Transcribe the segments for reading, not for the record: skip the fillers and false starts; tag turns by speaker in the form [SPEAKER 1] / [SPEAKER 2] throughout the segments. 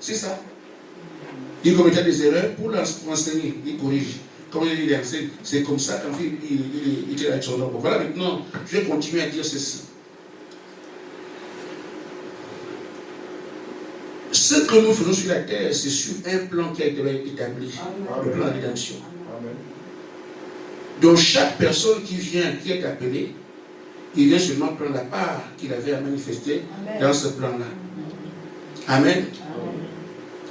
[SPEAKER 1] C'est ça. Il commettait des erreurs pour l'enseigner, il corrige. Comme il dit, c'est comme ça qu'en fait il était avec son homme. Voilà, maintenant, je vais continuer à dire ceci. Ce que nous faisons sur la terre, c'est sur un plan qui a été établi, le plan de rédemption. Donc chaque personne qui vient, qui est appelée, il vient seulement prendre la part qu'il avait à manifester dans ce plan-là. Amen.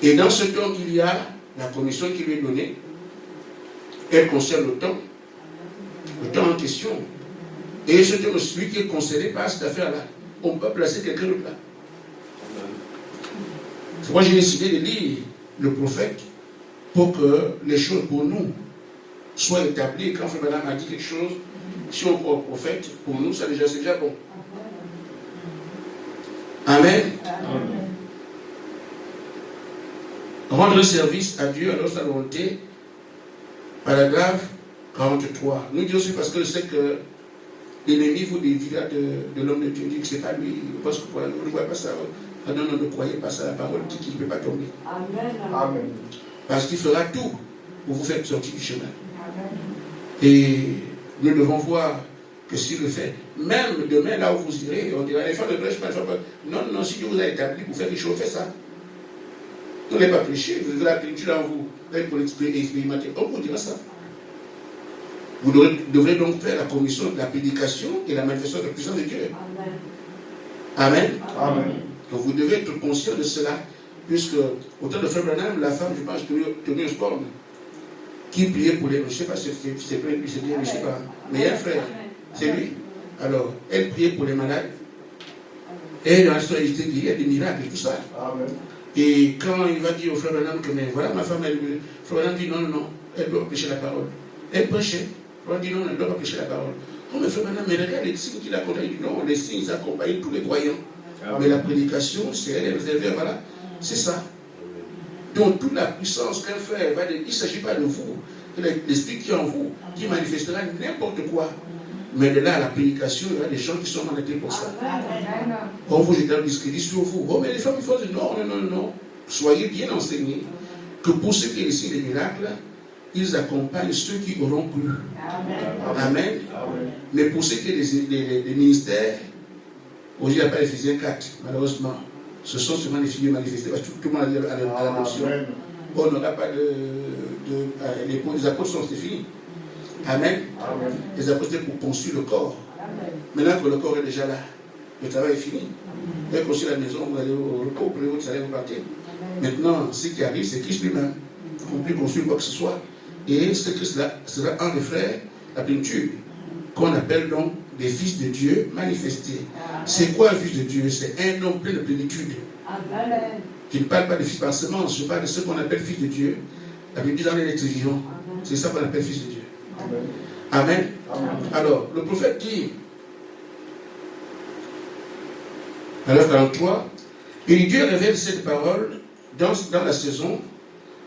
[SPEAKER 1] Et dans ce temps, il y a la commission qui lui est donnée. Elle concerne le temps en question. Et ce temps, celui qui est concerné par cette affaire-là, on peut placer quelqu'un d'autre là. C'est pourquoi j'ai décidé de lire le prophète pour que les choses pour nous soient établies. Quand Frère Madame a dit quelque chose, si on croit au prophète, pour nous, c'est déjà bon. Amen. Amen. Rendre service à Dieu alors sa volonté, paragraphe 43. Nous disons aussi parce que je sais que l'ennemi vous dévia de l'homme de Dieu, dit que ce n'est pas lui, parce que vous ne voyez pas ça. Non, ne croyez pas ça, la parole dit qu'il ne peut pas tomber. Amen. Amen. Parce qu'il fera tout pour vous faire sortir du chemin. Amen. Et nous devons voir que s'il le fait, même demain, là où vous irez, on dira, les femmes ne prêchent pas, non, si Dieu vous a établi pour faire quelque chose, faites ça. Vous n'avez pas prêché, vous avez la culture en vous, pour expérimenter. On vous dira ça. Vous devrez donc faire la commission de la prédication et la manifestation de la puissance de Dieu. Amen. Amen. Amen. Donc vous devez être conscient de cela, puisque au temps de Frère Branham, la femme, je pense, tenue au sport, qui priait pour les... Je ne sais pas si c'est lui, je ne sais pas. Mais il y a un frère, c'est lui. Alors, elle priait pour les malades. Et dans l'histoire, il y a des miracles et tout ça. Amen. Et quand il va dire au Frère Branham que, mais voilà, ma femme, Frère Branham dit non, elle doit prêcher la parole. Elle prêchait. Frère dit non, elle ne doit pas prêcher la parole. Oh, mais Frère Branham, mais regarde les signes qu'il a conduits. Il dit non, les signes accompagnent tous les croyants. Mais la prédication, c'est elle est réservée, voilà. C'est ça. Donc, toute la puissance qu'un frère va dire, il ne s'agit pas de vous, l'esprit qui est en vous, qui manifestera n'importe quoi. Mais de là à la prédication, il y a des gens qui sont mandatés pour ça. On vous jette un discrédit sur vous. Oh, mais les femmes, il faut dire non. Soyez bien enseignés que pour ceux qui réussissent les miracles, ils accompagnent ceux qui auront cru. Amen. Mais pour ceux qui sont des ministères, aujourd'hui, il n'y a pas Éphésiens 4, malheureusement. Ce sont seulement les figures manifestées, parce que tout le monde a l'adoption. On n'aura pas les apôtres sont fini. Amen. Amen. Les apôtres étaient pour construire le corps. Amen. Maintenant que le corps est déjà là, le travail est fini. Vous allez construire la maison, vous allez au repos, vous prenez votre salaire, vous partez. Maintenant, ce qui arrive, c'est Christ lui-même. On peut construire quoi que ce soit. Et ce Christ-là sera un des frères, la plénitude, qu'on appelle donc des fils de Dieu manifestés. C'est quoi un fils de Dieu? C'est un homme plein de plénitude. Amen. Je ne parle pas de fils par semence, je parle de ce qu'on appelle fils de Dieu. La Bible dit dans les êtres vivants. C'est ça qu'on appelle fils de Dieu. Amen. Amen. Alors, le prophète dit, à l'œuvre 43, et Dieu révèle cette parole dans la saison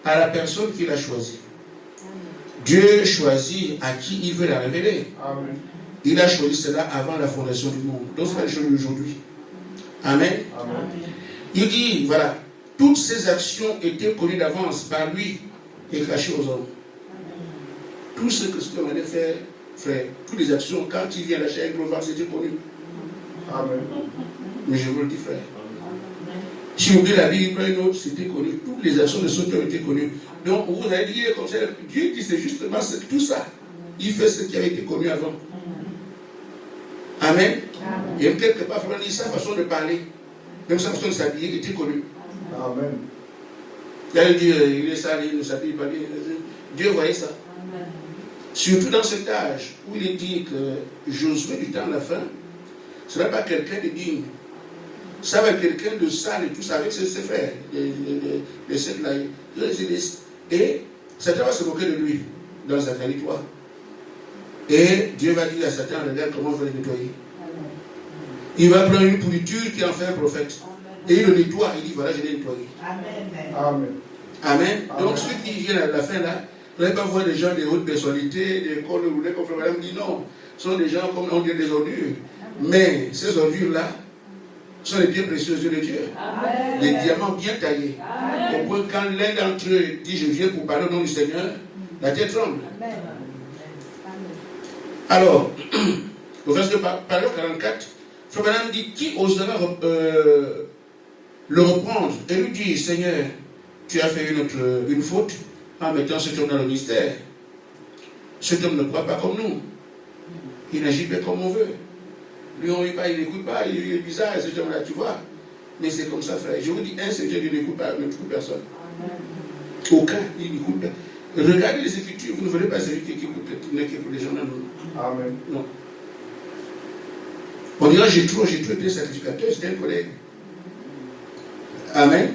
[SPEAKER 1] à la personne qu'il a choisie. Dieu choisit à qui il veut la révéler. Amen. Il a choisi cela avant la fondation du monde. Donc, c'est pas les choses d'aujourd'hui. Amen. Amen. Il dit, voilà, toutes ces actions étaient connues d'avance par lui et cachées aux hommes. Tout ce que ce qu'on allait faire, frère, toutes les actions, quand il vient lâcher avec le vent, c'était connu. Amen. Mais je vous le dis, frère. Si vous oubliez la Bible, une autre, c'était connu. Toutes les actions de ceux qui ont été connues. Donc, vous allez dire comme ça, Dieu dit, c'est justement tout ça. Il fait ce qui avait été connu avant. Amen. Amen. Et quelque part, il dit sa façon de parler, même sa façon de s'habiller était connue. Amen. Il allait dire, il est sale, il ne s'habille pas bien. Dieu voyait ça. Amen. Surtout dans cet âge où il est dit que Josué du temps de la fin, ce n'est pas quelqu'un de digne. Ça va être quelqu'un de sale et tout ça avec ses frères, les sept là. Et Satan va se moquer de lui dans Zacharie 3. Et Dieu va dire à Satan, regarde comment on va le nettoyer. Il va prendre une pourriture qui en fait un prophète. Et il le nettoie, il dit voilà, je l'ai nettoyé. Amen. Amen. Amen. Donc ceux qui viennent à la fin là, vous n'allez pas voir des gens de haute personnalité, des écoles où les confrères dit non. Ce sont des gens comme on dit des ordures. Mais ces ordures là, sont les pierres précieuses de Dieu. Amen. Les diamants bien taillés. Amen. Au point quand l'un d'entre eux dit je viens pour parler au nom du Seigneur, la terre tremble. Amen. Alors, au verset paragraphe 44, Frère Branham dit qui osera le reprendre et lui dit Seigneur, tu as fait une faute en mettant cet homme dans le mystère. Cet homme ne croit pas comme nous. Il n'agit pas comme on veut. Lui, on il n'écoute pas, il est bizarre, cet homme-là, tu vois. Mais c'est comme ça, frère. Je vous dis, un seul Dieu, il n'écoute pas, ne trouve personne. Aucun, il n'écoute pas. Regardez les Écritures, vous ne verrez pas celui qui écoute les gens, non. Amen. Non. On dira, j'ai trop été sacrificateur, c'était un collègue. Amen.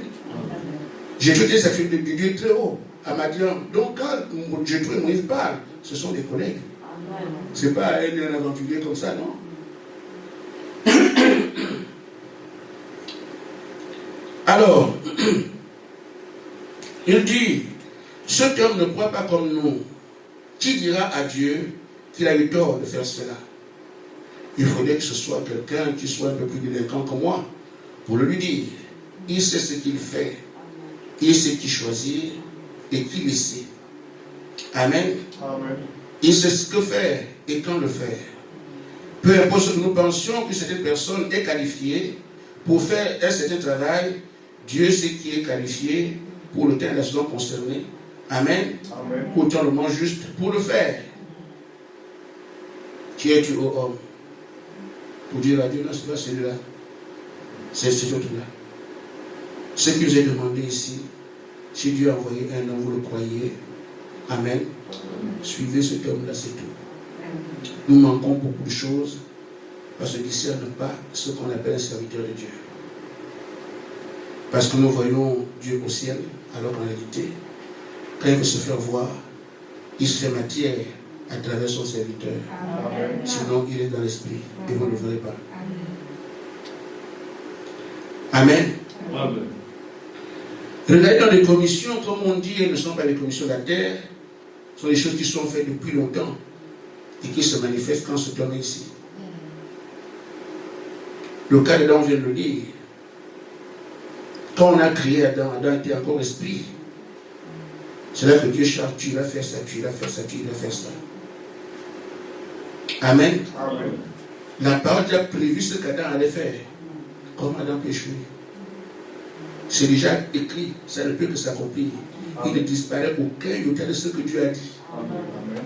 [SPEAKER 1] J'ai tout été sacrificateur de Dieu très haut, à Madian. Donc, quand Jétro et Moïse parlent, ce sont des collègues. Ce n'est pas un aventurier comme ça, non? Alors, il dit, cet homme ne croit pas comme nous. Qui dira à Dieu qu'il a eu tort de faire cela? Il faudrait que ce soit quelqu'un qui soit un peu plus délinquant que moi pour le lui dire. Il sait ce qu'il fait. Il sait qui choisir et qui laisser. Amen. Amen. Il sait ce que faire et quand le faire. Peu importe ce que nous pensions que cette personne est qualifiée pour faire un certain travail, Dieu sait qui est qualifié pour le temps de la saison concernée. Amen. Amen. Autant le moins juste pour le faire. Qui es-tu, ô homme? Pour dire à Dieu, non, c'est pas celui-là. C'est cet autre-là. Ce que j'ai demandé ici, si Dieu a envoyé un homme, vous le croyez. Amen. Suivez cet homme-là, c'est tout. Nous manquons beaucoup de choses parce qu'on ne discerne pas ce qu'on appelle un serviteur de Dieu. Parce que nous voyons Dieu au ciel, alors qu'en réalité, quand il veut se faire voir, il se fait matière à travers son serviteur. Amen. Sinon, il est dans l'esprit et vous ne le verrez pas. Amen. Amen. Regardez dans les commissions, comme on dit, elles ne sont pas les commissions de la terre, ce sont des choses qui sont faites depuis longtemps et qui se manifestent quand ce homme est ici. Le cas d'Adam, on vient de le dire. Quand on a créé Adam, Adam était encore esprit. C'est là que Dieu charge, tu vas faire ça, tu vas faire ça, tu vas faire ça. Amen. Amen. La parole a prévu ce qu'Adam allait faire. Comme Adam peut échouer. C'est déjà écrit, ça ne peut que s'accomplir. Il ne disparaît aucun iota de ce que Dieu a dit. Amen.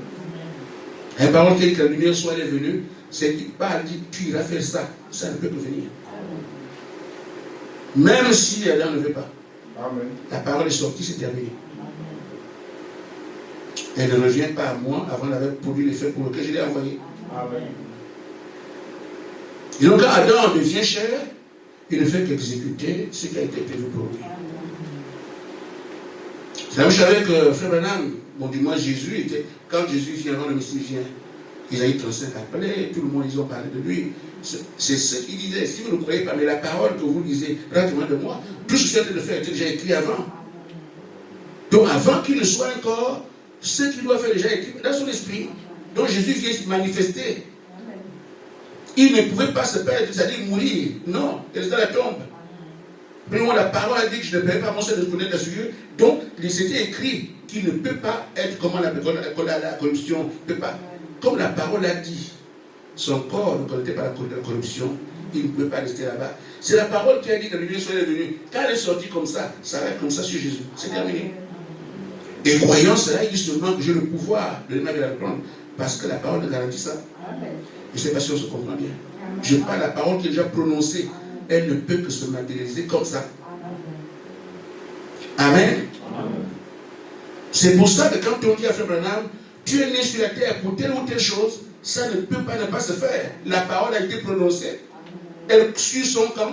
[SPEAKER 1] La parole qui dit que la lumière soit venue, c'est qu'il parle, dit tu iras faire ça. Ça ne peut que venir. Même si Adam ne veut pas. Amen. La parole est sortie, c'est terminé. Elle ne revient pas à moi avant d'avoir produit l'effet pour lequel je l'ai envoyé. Amen. Et donc quand Adam devient chair, il ne fait qu'exécuter ce qui a été prévu pour lui. C'est là où je savais que Frère Branham, bon du moins Jésus était, quand Jésus vient, avant le Messie vient, Isaïe 35 appelé, tout le monde, ils ont parlé de lui. C'est ce qu'il disait. Si vous ne croyez pas, mais la parole que vous lisez, pratiquement de moi, tout ce que je viens de faire était déjà écrit avant. Donc avant qu'il ne soit encore, ce qu'il doit faire déjà écrit dans son esprit. Donc Jésus vient se manifester. Il ne pouvait pas se perdre, c'est-à-dire mourir. Non, il est dans la tombe. Premièrement, la parole a dit que je ne paierai pas mon sein de connaître à ce lieu. Donc, c'était écrit qu'il ne peut pas être comme la corruption. Ne peut pas. Comme la parole a dit, son corps ne connaissait pas la corruption. Il ne pouvait pas rester là-bas. C'est la parole qui a dit que la lumière soit venue. Quand elle est sortie comme ça va être comme ça sur Jésus. C'est terminé. Et croyant cela, il dit seulement que j'ai le pouvoir de la prendre. Parce que la parole ne garantit ça. Je ne sais pas si on se comprend bien. Je parle la parole qui est déjà prononcée. Elle ne peut que se matérialiser comme ça. Amen. C'est pour ça que quand on dit à Frère Branham, tu es né sur la terre pour telle ou telle chose, ça ne peut pas ne pas se faire. La parole a été prononcée. Elle suit son camp,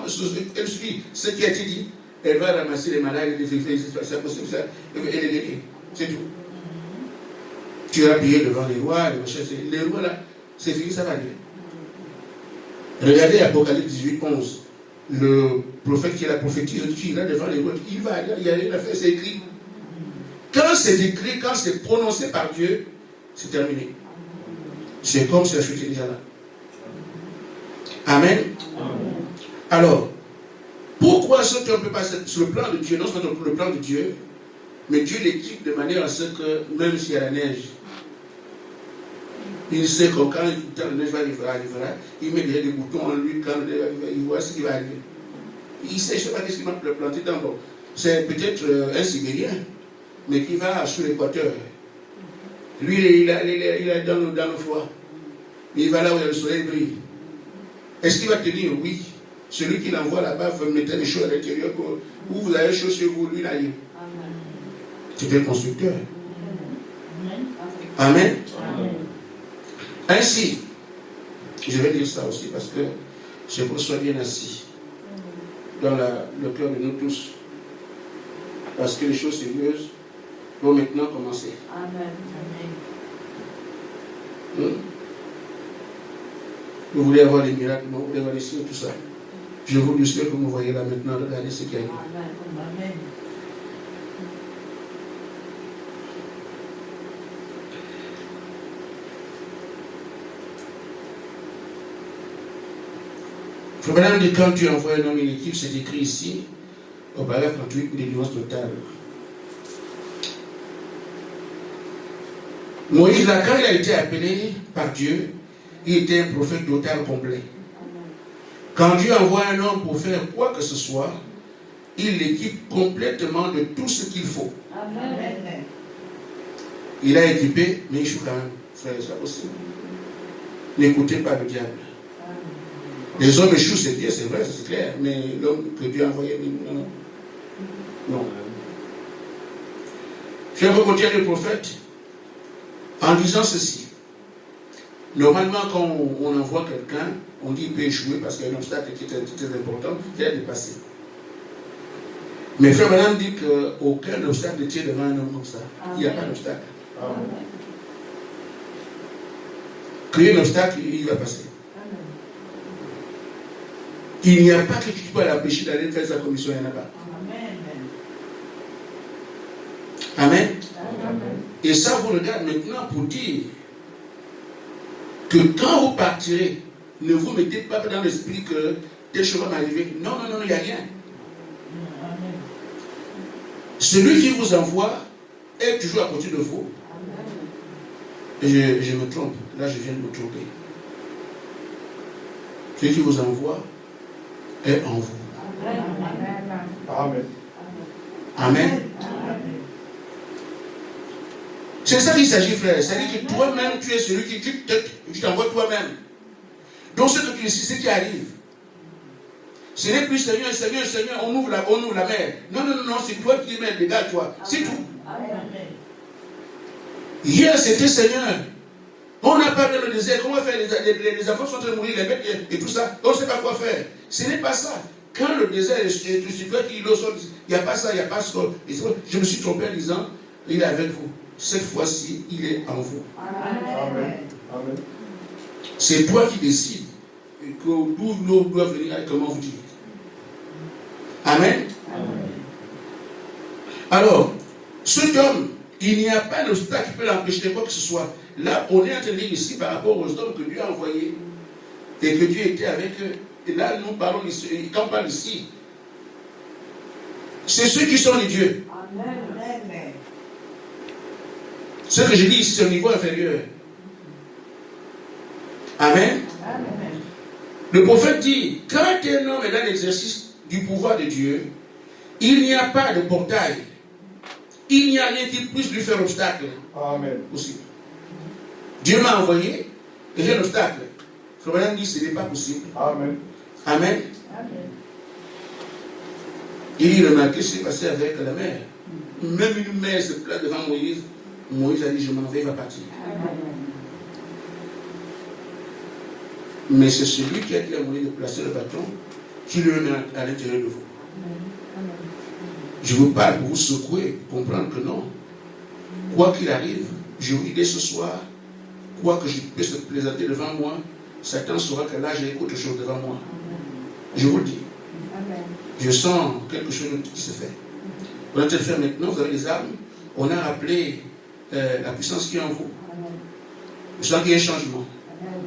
[SPEAKER 1] elle suit ce qui a été dit. Elle va ramasser les malades, les féfés, c'est possible ça, et les guérir. C'est tout. Tu vas prier devant les rois, les rois là, c'est fini, ça va aller. Regardez Apocalypse 18, 11. Le prophète qui est la prophétise, qui est là devant les rois, il va aller, il y a rien à faire, c'est écrit. Quand c'est écrit, quand c'est prononcé par Dieu, c'est terminé. C'est comme si la chute est déjà là. Amen. Alors, Pourquoi cet homme peut passer sur le plan de Dieu, non seulement le plan de Dieu, mais Dieu l'équipe de manière à ce que, même s'il y a la neige, il sait que quand la neige va arriver, il met des boutons en lui, quand la neige va arriver, il voit ce qui va arriver. Il sait, je ne sais pas qu'est-ce qu'il va planter dans l'eau. C'est peut-être un Sibérien, mais qui va sur l'équateur. Lui, il est dans le froid. Il va là où il y a le soleil brille. Est-ce qu'il va tenir? Oui. Celui qui l'envoie là-bas va mettre les choses à l'intérieur. Où vous avez chaud chez vous, lui là. C'est un constructeur. Amen. Amen. Ainsi, je vais dire ça aussi parce que je veux qu'on soit bien assis dans le cœur de nous tous. Parce que les choses sérieuses vont maintenant commencer. Amen. Vous voulez avoir les miracles, vous voulez avoir les signes, tout ça. Je vous le souhaite que vous voyez là maintenant, regardez ce qui arrive. Amen. Frère dit quand tu envoies un homme une équipe, c'est écrit ici, au paragraphe 38, une délivrance totale. Moïse, là, quand il a été appelé par Dieu, il était un prophète total complet. Quand Dieu envoie un homme pour faire quoi que ce soit, il l'équipe complètement de tout ce qu'il faut. Amen. Il a équipé, mais il joue quand même. Frère, c'est pas possible. N'écoutez pas le diable. Les hommes échouent, c'est bien, c'est vrai, c'est clair, mais l'homme que Dieu a envoyé, non. Non. Je vais vous continuer le prophète en disant ceci. Normalement, quand on envoie quelqu'un, on dit qu'il peut échouer parce qu'il y a un obstacle qui est très important, qui a dépassé. Mais Frère Branham dit qu'aucun obstacle ne tient devant un homme comme ça. Il n'y a pas d'obstacle. Créer un obstacle, il va passer. Il n'y a pas que tu peux l'empêcher d'aller faire sa commission, il n'y en a pas. Amen. Amen. Et ça vous regarde maintenant pour dire que quand vous partirez, ne vous mettez pas dans l'esprit que telle chose va m'arriver. Non, il n'y a rien. Amen. Celui qui vous envoie est toujours à côté de vous. Et je me trompe. Là, je viens de me tromper. Celui qui vous envoie est en vous. Amen. Amen. C'est ça qu'il s'agit, frère. C'est-à-dire que toi-même, tu es celui qui tu t'envoies toi-même. Donc ce que tu sais, ce qui arrive. Ce n'est plus Seigneur, on ouvre la mer. Non, c'est toi qui mets des gars, toi. C'est tout. Amen. Hier, c'était Seigneur. On n'a pas dans le désert. Comment faire? Les enfants sont en train de mourir, les bêtes et tout ça. On ne sait pas quoi faire. Ce n'est pas ça. Quand le désert est sur toi qui le sol, il n'y a pas ça, il n'y a pas ce. Je me suis trompé en disant, il est avec vous. Cette fois-ci, il est en vous. Amen. Amen. C'est toi qui décides d'où l'eau doit venir et comment vous dire. Amen. Amen. Alors, cet homme, il n'y a pas d'obstacle qui peut l'empêcher de quoi que ce soit. Là, on est en train de dire ici par rapport aux hommes que Dieu a envoyés et que Dieu était avec eux. Et là, nous parlons ici, quand on parle ici, c'est ceux qui sont les dieux. Amen. Ce que je dis ici, c'est au niveau inférieur. Amen. Amen. Le prophète dit, quand un homme est dans l'exercice du pouvoir de Dieu, il n'y a pas de portail. Il n'y a rien qui puisse lui faire obstacle. Amen. Possible. Dieu m'a envoyé et j'ai un obstacle. Frère dit, ce n'est pas possible. Amen. Amen. Amen. Il remarquait ce qui s'est passé avec la mer. Même une mer se place devant Moïse. Moïse a dit, je m'en vais, il va partir. Amen. Mais c'est celui qui a dit à Moïse de placer le bâton qui le met à l'intérieur de vous. Amen. Je vous parle pour vous secouer, pour comprendre que non. Quoi qu'il arrive, je vous dis dès ce soir, quoi que je puisse se présenter devant moi, Satan saura que là j'ai autre chose devant moi. Je vous le dis. Amen. Je sens quelque chose qui se fait. On a peut-être fait maintenant, vous avez les armes. On a rappelé la puissance qui est en vous. Amen. Je sens qu'il y a un changement. Amen.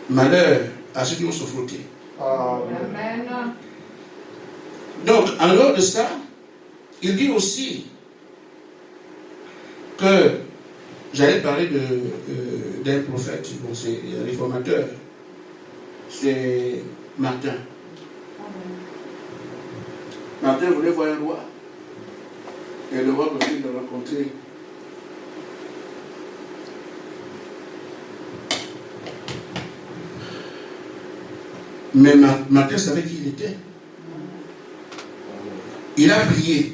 [SPEAKER 1] Malheur à ceux qui vont se frotter.
[SPEAKER 2] Amen.
[SPEAKER 1] Donc, en dehors de ça, il dit aussi que j'allais parler d'un prophète, bon, c'est un réformateur, c'est Martin. Martin voulait voir un roi. Et le roi continue de le rencontrer. Mais Martin savait qui il était. Il a prié.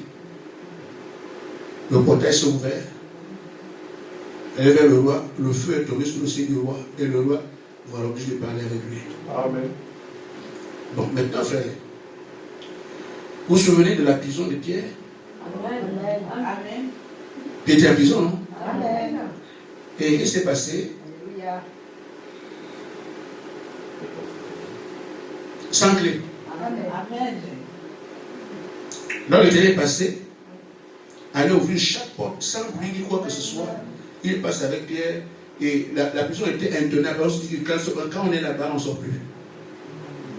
[SPEAKER 1] Le portail s'est ouvert. Il est vers le roi. Le feu est tombé sur le ciel du roi. Et le roi va l'obliger de parler avec lui.
[SPEAKER 3] Amen.
[SPEAKER 1] Bon, maintenant, frère, vous vous souvenez de la prison de Pierre?
[SPEAKER 2] Amen.
[SPEAKER 1] Pierre était en prison, non?
[SPEAKER 2] Amen.
[SPEAKER 1] Et qu'est-ce qui s'est passé?
[SPEAKER 2] Alléluia.
[SPEAKER 1] Sans clé.
[SPEAKER 2] Amen.
[SPEAKER 1] Là, il était passé, aller ouvrir chaque porte sans bruit ni quoi que ce soit. Il passe avec Pierre et la prison était intenable. Quand on est là-bas, on ne sort plus.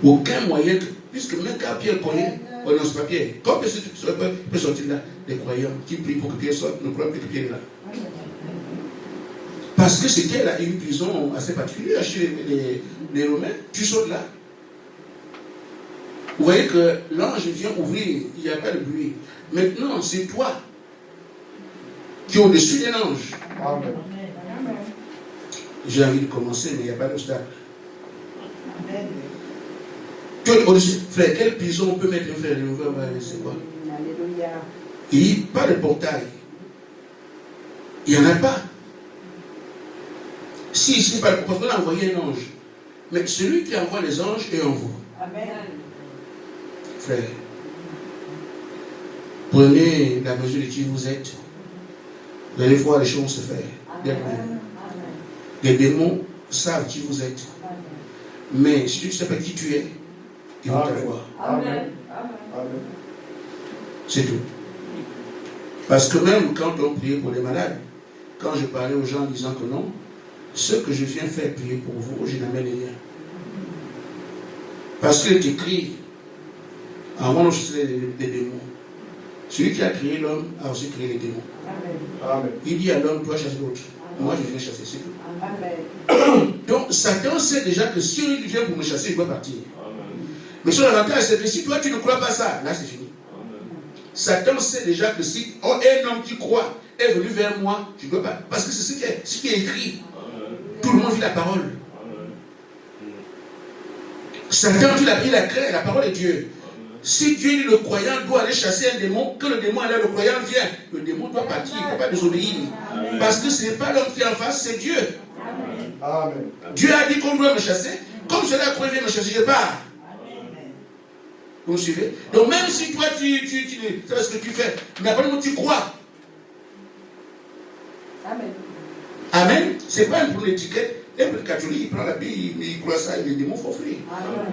[SPEAKER 1] Aucun moyen, puisque même quand Pierre connaît, on n'ose pas Pierre. Comme peut sortir là, les croyants qui prient pour que Pierre sorte, ne croient plus que Pierre est là. Parce que c'était là une prison assez particulière chez les Romains. Tu sautes là. Vous voyez que l'ange vient ouvrir, il n'y a pas de bruit. Maintenant, c'est toi qui es au-dessus de l'ange.
[SPEAKER 3] Amen.
[SPEAKER 1] J'ai envie de commencer, mais il n'y a pas d'obstacle.
[SPEAKER 2] Amen.
[SPEAKER 1] Frère, quelle prison on peut mettre un frère? C'est quoi?
[SPEAKER 2] Alléluia.
[SPEAKER 1] Il dit, pas de portail. Il n'y en a pas. Si, c'est pas parce qu'on a envoyé un ange. Mais celui qui envoie les anges est en vous.
[SPEAKER 2] Amen.
[SPEAKER 1] Frère, prenez la mesure de qui vous êtes. Vous allez voir les choses se faire.
[SPEAKER 2] Amen.
[SPEAKER 1] Les démons savent qui vous êtes. Mais si tu ne sais pas qui tu es, ils vont t'avoir.
[SPEAKER 2] Amen.
[SPEAKER 3] Amen.
[SPEAKER 1] C'est tout. Parce que même quand on priait pour les malades, quand je parlais aux gens en disant que non, ce que je viens faire prier pour vous, je n'amène rien. Parce qu'il est écrit, avant de chasser les démons, celui qui a créé l'homme a aussi créé les démons.
[SPEAKER 3] Amen.
[SPEAKER 1] Il dit à l'homme, toi chasser l'autre. Moi je viens chasser, c'est tout.
[SPEAKER 2] Amen.
[SPEAKER 1] Donc Satan sait déjà que si il vient pour me chasser, il doit partir. Mais son avantage, c'est que si toi tu ne crois pas ça, là c'est fini. Satan sait déjà que si un homme qui croit est venu vers moi, je ne peux pas. Parce que c'est ce qui est écrit. Tout le monde vit la parole. Satan, il a créé la parole de Dieu. Si Dieu dit le croyant doit aller chasser un démon, que le démon allait, le croyant vient, le démon doit partir, il ne peut pas désobéir. Parce que ce n'est pas l'homme qui est en face, c'est Dieu.
[SPEAKER 3] Amen.
[SPEAKER 1] Dieu a dit qu'on doit me chasser. Comme cela a vient me chasser, je pars. Vous me suivez? Donc même si toi tu sais ce que tu fais, mais après tu crois.
[SPEAKER 2] Amen.
[SPEAKER 1] Amen. Ce n'est pas un pour l'étiquette. Un catholique, il prend la Bible, il croit ça, il est démon for free.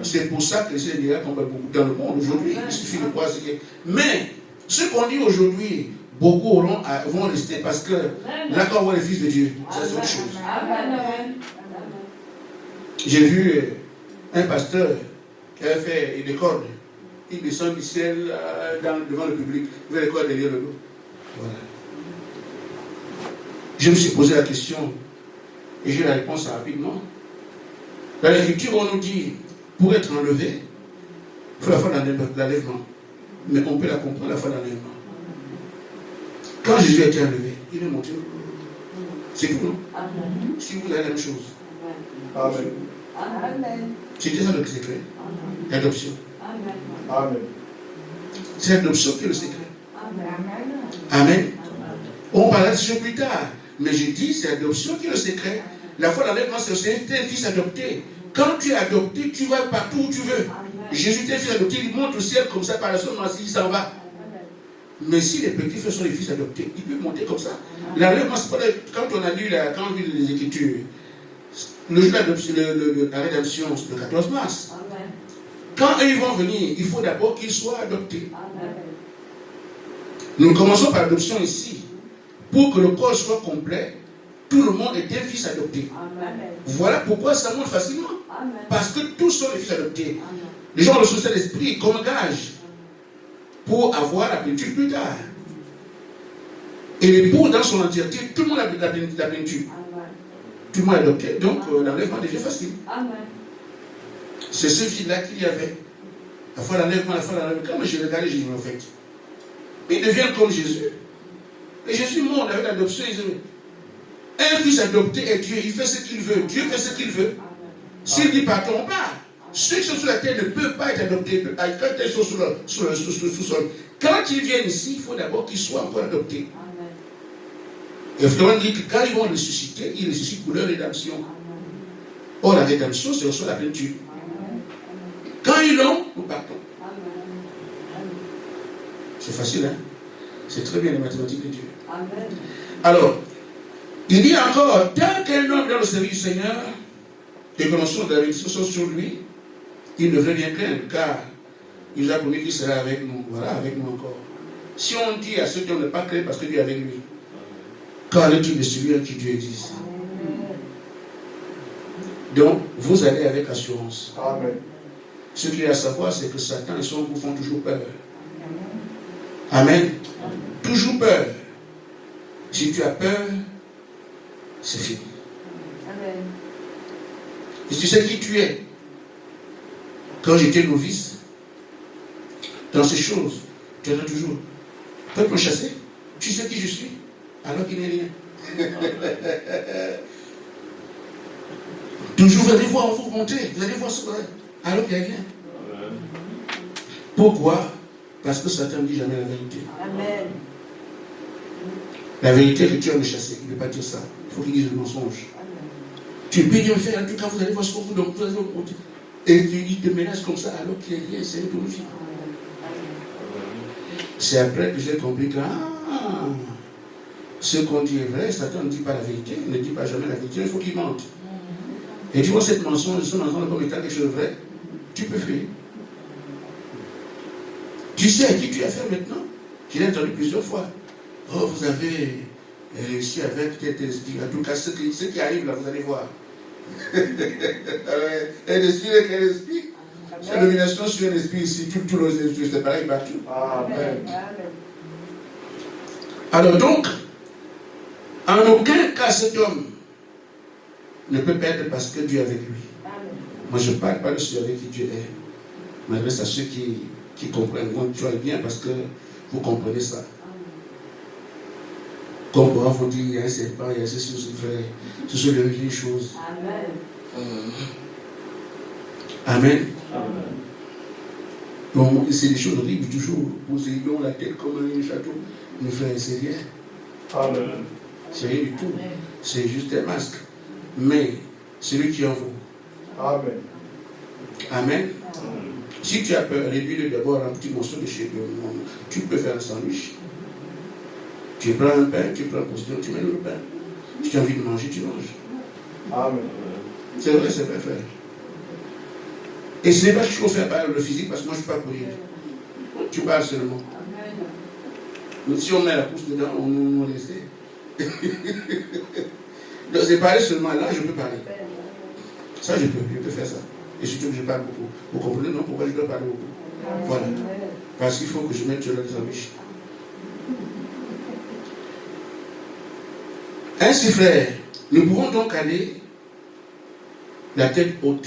[SPEAKER 1] C'est pour ça que c'est déjà qu'on va beaucoup dans le monde aujourd'hui. Il suffit de croire ce qui est. Mais ce qu'on dit aujourd'hui, beaucoup vont rester parce que là, quand on voit les fils de Dieu, ça c'est autre chose.
[SPEAKER 2] Amen.
[SPEAKER 1] J'ai vu un pasteur qui avait fait des cordes. Il descend du ciel devant le public, il fait les cordes derrière le dos. Voilà. Je me suis posé la question. Et j'ai la réponse rapidement. Dans l'écriture, on nous dit, pour être enlevé, il faut la foi d'enlèvement. Mais on peut la comprendre, la foi d'enlèvement. Quand Jésus a été enlevé, il est monté. C'est tout, non? Si vous avez la même chose.
[SPEAKER 3] Amen.
[SPEAKER 2] Amen.
[SPEAKER 1] C'était ça le secret. L'adoption.
[SPEAKER 3] Amen.
[SPEAKER 1] C'est l'adoption qui est le secret.
[SPEAKER 2] Amen.
[SPEAKER 1] Amen. On parlera de ce plus tard. Mais je dis, c'est l'adoption qui est le secret. La foi d'enlèvement, c'est un fils adopté. Quand tu es adopté, tu vas partout où tu veux. Jésus est un fils adopté, il monte au ciel comme ça, par la somme, il s'en va. Mais si les petits frères sont les fils adoptés, ils peuvent monter comme ça. L'enlèvement, c'est pas quand on a lu les Écritures, le jour de la rédemption, c'est le 14 mars. Quand eux ils vont venir, il faut d'abord qu'ils soient adoptés. Nous commençons par l'adoption ici. Pour que le corps soit complet, tout le monde est un fils adopté. Voilà pourquoi ça monte facilement. Parce que tous sont des fils adoptés. Les gens reçoivent cet esprit comme gage pour avoir la plénitude plus tard. Et l'époux, dans son entièreté, tout le monde a la plénitude. Tout le monde a adopté, donc l'enlèvement devient facile.
[SPEAKER 2] Amen.
[SPEAKER 1] C'est ce fil-là qu'il y avait. La fois l'enlèvement, Quand j'ai regardé Jésus, en fait, il devient comme Jésus. Et Jésus montre avec l'adoption. Un fils adopté est Dieu, il fait ce qu'il veut. Dieu fait ce qu'il veut. S'il dit partons, on part. Ceux qui sont sur la terre ne peuvent pas être adoptés quand ils sont sous le sous-sol. Quand ils viennent ici, il faut d'abord qu'ils soient encore adoptés. Et vraiment dit que quand ils vont ressusciter, ils ressuscitent pour leur rédemption. Or, la rédemption, c'est aussi la plénitude. Quand ils l'ont, nous partons. C'est facile, hein? C'est très bien les mathématiques de Dieu. Alors, il dit encore, tel qu'un homme dans le service du Seigneur, les conventions de la bénédiction sont sur lui, il ne devrait rien craindre, car il nous a promis qu'il sera avec nous. Voilà, avec nous encore. Si on dit à ceux qui n'ont pas craint parce que Dieu est avec lui, car le truc de celui à qui Dieu existe. Donc, vous allez avec assurance.
[SPEAKER 3] Amen.
[SPEAKER 1] Ce qu'il y a à savoir, c'est que Satan et son groupe font toujours peur. Amen. Toujours peur. Si tu as peur, c'est fini.
[SPEAKER 2] Amen.
[SPEAKER 1] Et tu sais qui tu es. Quand j'étais novice, dans ces choses, tu entends toujours. Peuple chassé, tu sais qui je suis, alors qu'il n'est rien. Toujours, vous allez voir, vous montez, vous allez voir ce que c'est, alors qu'il n'y a rien. Pourquoi? Parce que Satan ne dit jamais la vérité.
[SPEAKER 2] Amen.
[SPEAKER 1] La vérité que tu as me chassé, il ne veut pas dire ça. Il faut qu'il dise le mensonge. Tu peux bien faire, en tout cas, vous allez voir ce que vous donc vous allez voir. Et il te menace comme ça, alors qu'il n'y a rien, c'est une vie. C'est après que j'ai compris que ce qu'on dit est vrai, Satan ne dit pas la vérité, il ne dit pas jamais la vérité, il faut qu'il mente. Et tu vois cette mensonge, ce mensonge comme étant quelque chose de vrai, tu peux fuir. Tu sais à qui tu as fait maintenant? Je l'ai entendu plusieurs fois. Oh, vous avez réussi avec tel esprit. En tout cas, ce qui arrive là, vous allez voir. Un esprit avec un esprit. La domination sur un esprit ici, tout le esprit, c'est pareil partout.
[SPEAKER 3] Amen.
[SPEAKER 1] Alors donc, en aucun cas cet homme ne peut perdre parce que Dieu est avec lui. Moi je ne parle pas de celui avec qui Dieu est. Je m'adresse à ceux qui comprennent. Donc tu vas bien parce que vous comprenez ça. Comme pour vous dire, il y a un serpent, il y a ceci, frère. Ce sont les vieilles choses. Amen. Donc, c'est des choses horribles, toujours. Vous ayez la tête comme un château. Mes frères, c'est rien.
[SPEAKER 3] Amen.
[SPEAKER 1] C'est rien du tout. C'est juste un masque. Mais, celui qui en vous.
[SPEAKER 3] Amen.
[SPEAKER 1] Amen. Si tu as peur, réduis-le d'abord en petit morceau de chez toi. Tu peux faire un sandwich. Tu prends un pain, tu prends un postillon, tu mets le pain. Si tu as envie de manger, tu manges.
[SPEAKER 3] Amen.
[SPEAKER 1] C'est vrai, frère. Et ce n'est pas qu'il faut faire parler le physique, parce que moi je ne suis pas pour rire. Tu parles seulement. Si on met la pousse dedans, on nous laisse. Donc c'est parler seulement. Là, je peux parler. Ça, je peux faire ça. Et surtout que je parle beaucoup. Vous comprenez, non? Pourquoi je dois parler beaucoup? Voilà. Parce qu'il faut que je mette sur le sandwich. Ainsi, frère, nous pouvons donc aller la tête haute.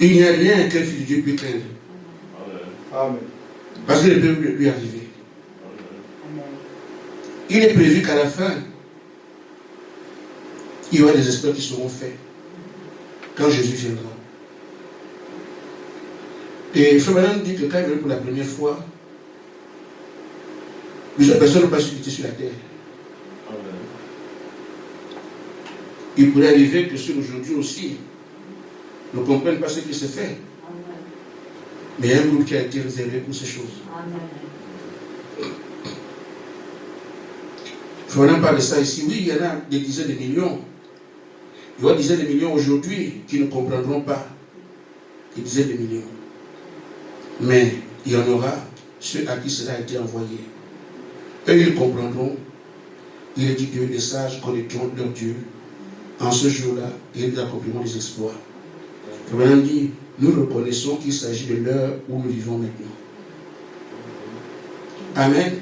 [SPEAKER 1] Il n'y a rien qu'un fils de Dieu puisse craindre.
[SPEAKER 3] Amen.
[SPEAKER 1] Parce que le peut lui arriver. Il est prévu qu'à la fin, il y aura des exploits qui seront faits quand Jésus viendra. Et Frère Branham dit que quand il vient pour la première fois, plusieurs personnes n'ont pas su qu'il était sur la terre. Il pourrait arriver que ceux d'aujourd'hui aussi ne comprennent pas ce qui se fait. Mais il y a un groupe qui a été réservé pour ces choses. Il faut même parler de ça ici. Oui, il y en a des dizaines de millions. Il y aura des dizaines de millions aujourd'hui qui ne comprendront pas. Des dizaines de millions. Mais il y en aura ceux à qui cela a été envoyé. Eux, ils comprendront. Il est dit que les sages connaîtront leur Dieu. En ce jour-là, il y a des accomplissements des exploits. Frère dit, nous reconnaissons qu'il s'agit de l'heure où nous vivons maintenant. Amen.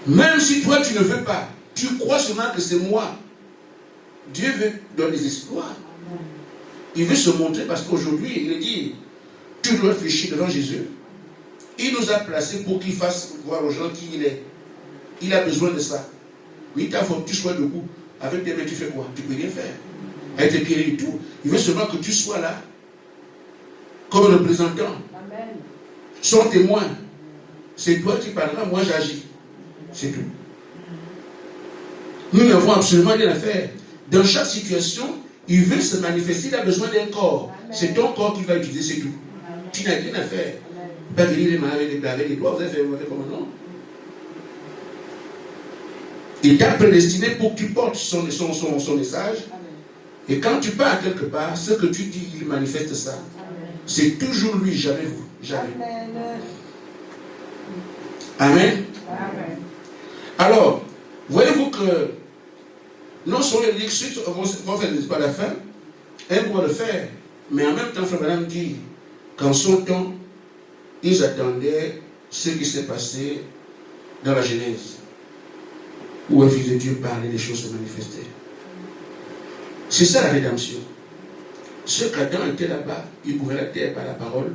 [SPEAKER 1] Même si toi tu ne veux pas, tu crois seulement que c'est moi. Dieu veut donner des espoirs. Il veut se montrer parce qu'aujourd'hui, il dit, tu dois réfléchir devant Jésus. Il nous a placés pour qu'il fasse voir aux gens qui il est. Il a besoin de ça. Oui, il faut que tu sois debout. Avec tes mains, tu fais quoi? Tu ne peux rien faire. Avec tes pieds et tout. Il veut seulement que tu sois là, comme représentant.
[SPEAKER 2] Amen.
[SPEAKER 1] Son témoin. C'est toi qui parleras, moi j'agis. C'est tout. Nous n'avons absolument rien à faire. Dans chaque situation, il veut se manifester, il a besoin d'un corps. C'est ton corps qu'il va utiliser, c'est tout. Tu n'as rien à faire. Pas venir les mains avec les doigts, vous avez fait comment non? Il t'a prédestiné pour que tu portes son message. Et quand tu pars quelque part, ce que tu dis, il manifeste ça. C'est toujours lui, jamais vous. Jamais. Amen.
[SPEAKER 2] Amen.
[SPEAKER 1] Alors, voyez-vous que non seulement les suites vont faire pas la fin, elles vont le faire, mais en même temps, Frère Branham dit qu'en son temps, ils attendaient ce qui s'est passé dans la Genèse, où un fils de Dieu parlait, les choses se manifestaient. C'est ça la rédemption. Ce qu'Adam était là-bas, il gouvernait la terre par la parole.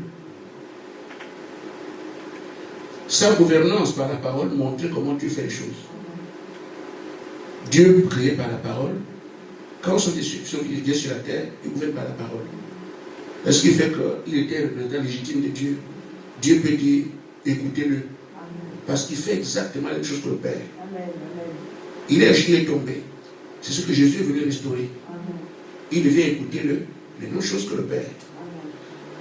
[SPEAKER 1] Sa gouvernance par la parole montrait comment tu fais les choses. Dieu créé par la parole. Quand son Dieu sur la terre, il gouverne par la parole. Ce qui fait qu'il était le représentant légitime de Dieu. Dieu peut dire, écoutez-le. Parce qu'il fait exactement la même chose que le Père.
[SPEAKER 2] Amen.
[SPEAKER 1] Il est tombé. C'est ce que Jésus est venu restaurer. Il devait écouter les mêmes choses que le Père.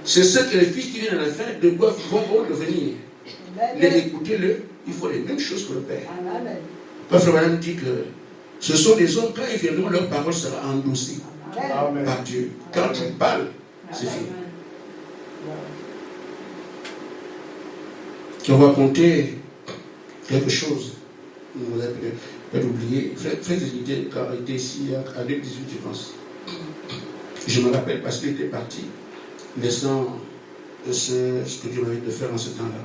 [SPEAKER 1] C'est ce que les fils qui viennent à la fin vont devenir. Écoutez-le, il faut les mêmes choses que le Père. Frère Branham dit que ce sont des hommes, quand ils viendront, leur parole sera endossée par Dieu. Quand tu parles, c'est fini. On va compter quelque chose. Vous avez peut-être oublié. Frère Zénité, quand il était ici en 2018, je pense. Je me rappelle parce qu'il était parti, laissant ce que Dieu m'avait de faire en ce temps-là.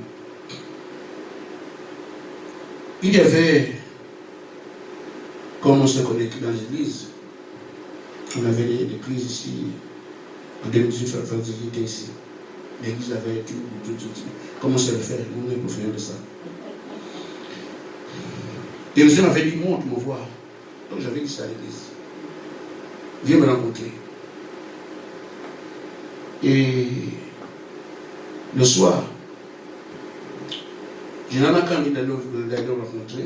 [SPEAKER 1] Il y avait, comme on se connaît dans l'église, on avait des crises ici. En 2018, Frère Zénité était ici. L'église avait tout. Comment se le faire? Nous, on est professionnels de ça. Et le Seigneur m'avait dit, monte me voir. Donc j'avais dit ça à l'église. Viens me rencontrer. Et le soir, je n'en ai qu'un envie d'aller le rencontrer.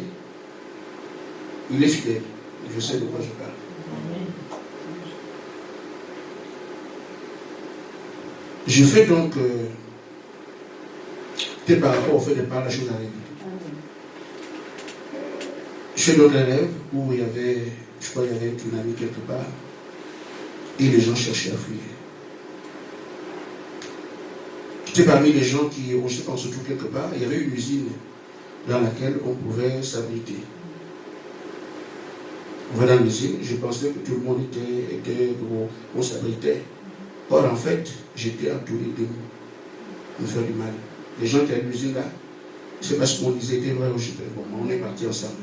[SPEAKER 1] Il est fidèle. Je sais de quoi je parle. Je fais donc, peut-être par rapport au fait de parler, la chose arrive. Je fais d'autres rêves où il y avait, je crois qu'il y avait une amie quelque part, et les gens cherchaient à fuir. J'étais parmi les gens qui, on se trouve quelque part, il y avait une usine dans laquelle on pouvait s'abriter. On va dans l'usine, je pensais que tout le monde était on s'abritait. Or, en fait, j'étais entouré de me faire du mal. Les gens qui étaient à l'usine là, c'est parce qu'on disait, était vrai ou je bon, on est partis ensemble.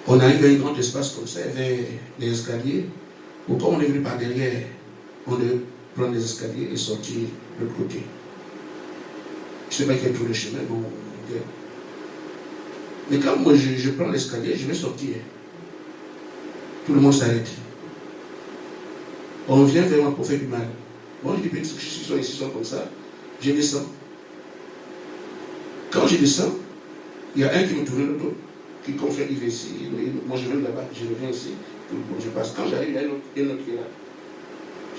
[SPEAKER 1] On arrive à un grand espace comme ça, vers les escaliers, ou comme on est venu par derrière, on devait prendre les escaliers et sortir de l'autre côté. Je ne sais pas quel tour le chemin, bon. Mais quand moi je prends l'escalier, je vais sortir. Tout le monde s'arrête. On vient vers moi pour faire du mal. Bon, je dis, peut-être que ceux ici sont comme ça. Je descends. Quand je descends, il y a un qui me tourne le dos, qui confère, il va ici. Moi, je viens là-bas, je reviens ici. Bon, je passe. Quand j'arrive, il y a un autre qui est là.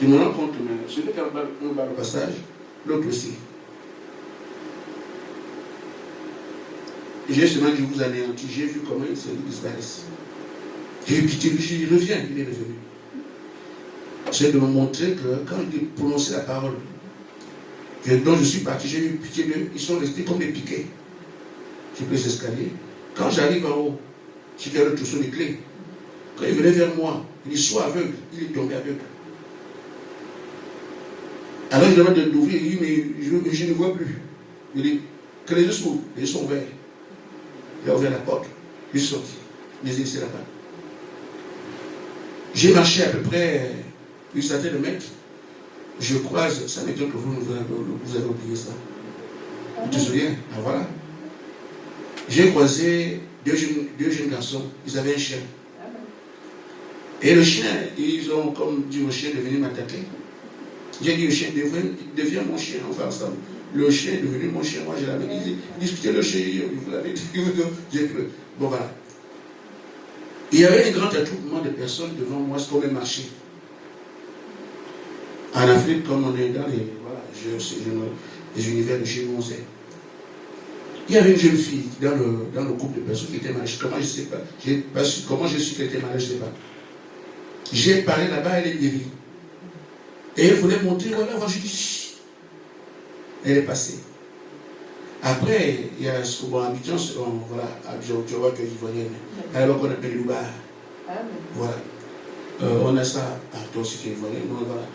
[SPEAKER 1] Je me rends compte que celui qui a un bar au passage, l'autre aussi. J'ai seulement dit, vous anéantis. J'ai vu comment il s'est disparaissent. J'ai eu pitié, je dis, reviens, il est revenu. C'est de me montrer que quand il prononçait la parole, donc je suis parti, j'ai eu pitié d'eux, ils sont restés comme des piquets. J'ai pris les escaliers. Quand j'arrive en haut, j'ai fait le trousseau des clés. Quand il venait vers moi, il dit, sois aveugle, il est tombé aveugle. Alors je demande d'ouvrir, il dit, mais je ne vois plus. Il dit, que les yeux s'ouvrent, les yeux sont ouverts. Il a ouvert la porte, je suis sorti. Les yeux, c'est là-bas. J'ai marché à peu près une centaine de mètres. Je croise, ça m'étonne que vous avez oublié ça. Tu te souviens? Ah voilà. J'ai croisé deux jeunes garçons, ils avaient un chien. Et le chien, ils ont comme dit au chien de venir m'attaquer. J'ai dit au chien, deviens mon chien, on va ensemble. Le chien est devenu mon chien, moi je l'avais dit, discutez le chien, vous l'avez dit, j'ai cru. Bon voilà. Il y avait un grand attroupement de personnes devant moi, ce qu'on a marché. En Afrique, comme on est dans les univers de chez nous, on sait. Il y avait une jeune fille dans le groupe de personnes qui était malade. Comment je ne sais pas. Comment je suis qu'elle était malade, je ne sais pas. J'ai parlé là-bas, elle est guérie. Et elle voulait montrer, voilà, je dis, chut. Elle est passée. Après, il y a ce qu'on Abidjan, voilà, Abidjan, tu vois que l'Ivoirienne. Alors qu'on appelle Loubar. Voilà. On a ça, toi aussi qui est Ivoirien, voilà.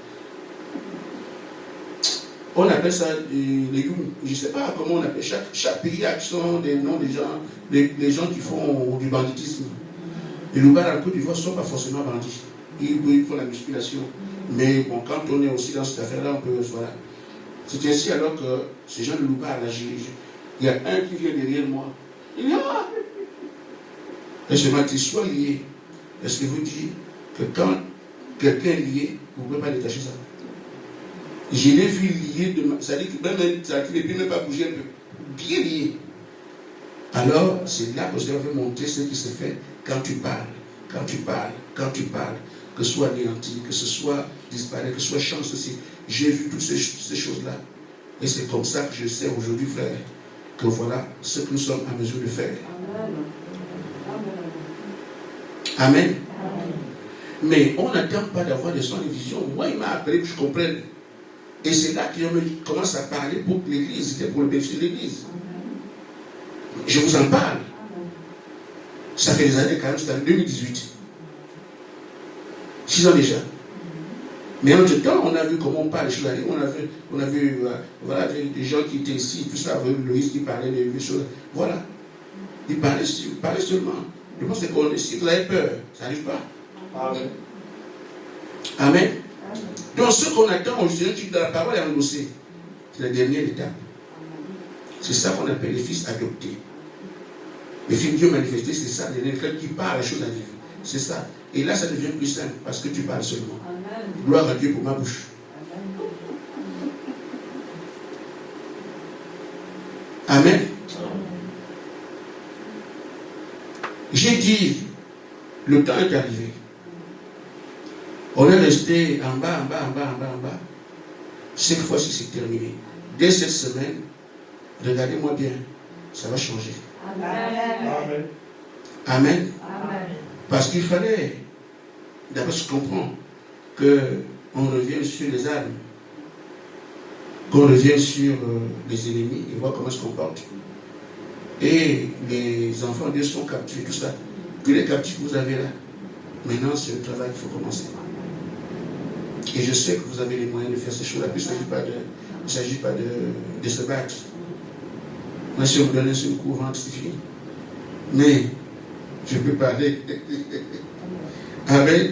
[SPEAKER 1] On appelle ça les Youm. Je ne sais pas comment on appelle. Chaque pays a des noms des gens qui font du banditisme. Les Loubar en Côte d'Ivoire ne sont pas forcément bandits. Ils font la musculation. Mais bon, quand on est aussi dans cette affaire-là, on peut. Voilà. C'est ainsi alors que ces gens de Loubar, là, il y a un qui vient derrière moi. Il est là. Et je m'a dit, sois lié. Est-ce que vous dites que quand quelqu'un est lié, vous ne pouvez pas détacher ça? Je l'ai vu lié, ça dit que même ça ne peut même pas bouger un peu. Bien lié. Alors, c'est là que je vais montrer ce qui se fait quand tu parles. Quand tu parles, quand tu parles. Que ce soit anéanti, que ce soit disparaître, que ce soit chance aussi. J'ai vu toutes ces choses-là. Et c'est comme ça que je sais aujourd'hui, frère, que voilà ce que nous sommes en mesure de faire. Amen. Amen. Mais on n'attend pas d'avoir des sons de vision. Moi, il m'a appelé que je comprenne. Et c'est là qu'on commence à parler pour l'Église, c'était pour le bénéfice de l'Église. Je vous en parle. Ça fait des années quand même, c'était en 2018. 6 ans déjà. Mais en tout temps, on a vu comment on parle des choses. On a vu voilà, des gens qui étaient ici, tout ça, avec Loïs qui parlait des choses. Voilà. Ils parlaient seulement. Je pense que si vous avez peur, ça n'arrive pas.
[SPEAKER 3] Amen.
[SPEAKER 1] Amen. Donc ce qu'on attend aujourd'hui dans la parole est endossée. C'est la dernière étape. C'est ça qu'on appelle les fils adoptés. Les fils de Dieu manifestés, c'est ça, les quelqu'un qui parle les choses à vivre. C'est ça. Et là, ça devient plus simple parce que tu parles seulement. Amen. Gloire à Dieu pour ma bouche. Amen. Amen. J'ai dit, le temps est arrivé. On est resté en bas. Cette fois-ci, c'est terminé. Dès cette semaine, regardez-moi bien, ça va changer. Amen. Amen. Amen. Parce qu'il fallait, d'abord je comprends, qu'on revienne sur les armes, qu'on revienne sur les ennemis et voir comment ils se comportent. Et les enfants de Dieu sont captifs, tout ça. Tous les captifs que vous avez là, maintenant c'est le travail qu'il faut commencer. Et je sais que vous avez les moyens de faire ces choses-là. Il ne s'agit pas de se battre. Moi, si on me donne un seul coup, c'est fini. Mais je peux parler. Amen.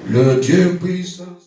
[SPEAKER 1] Le Dieu puissant.